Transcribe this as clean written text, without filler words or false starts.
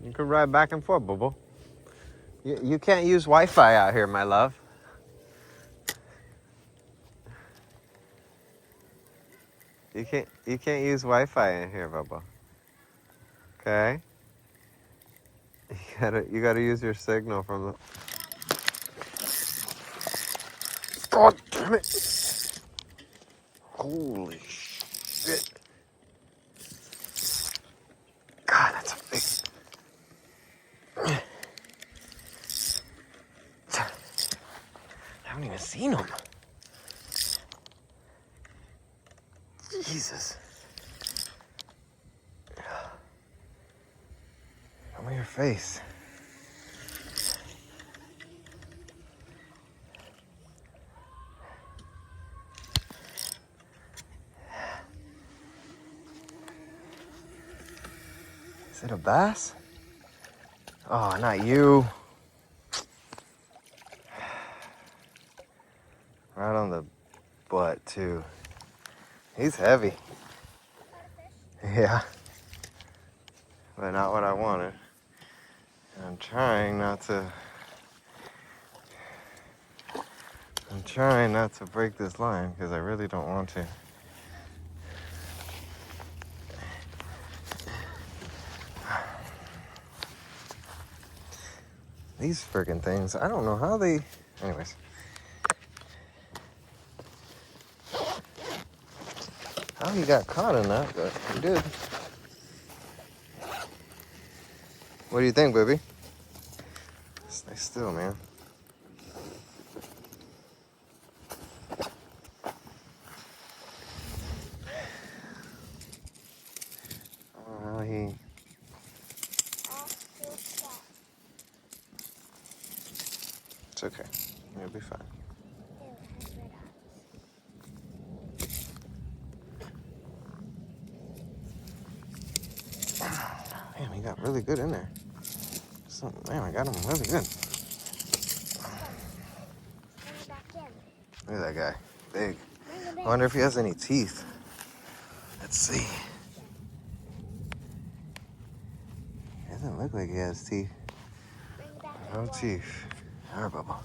You could ride back and forth, Bubble. You can't use Wi-Fi out here, my love. You can't use Wi-Fi in here, Bubba. Okay? You gotta use your signal from the. God damn it! Holy shit! God, that's a big. I haven't even seen him. Jesus. Show me your face. Is it a bass? Oh, not you. Right on the butt, too. He's heavy. Yeah. But not what I wanted. I'm trying not to break this line because I really don't want to. These friggin' things, I don't know how they... Anyways. How he got caught in that, but he did. What do you think, baby? Stay still, man. It's okay. You'll be fine. Man, he got really good in there. Man, I got him really good. Look at that guy. Big. I wonder if he has any teeth. Let's see. It doesn't look like he has teeth. No teeth. All right, Bubba.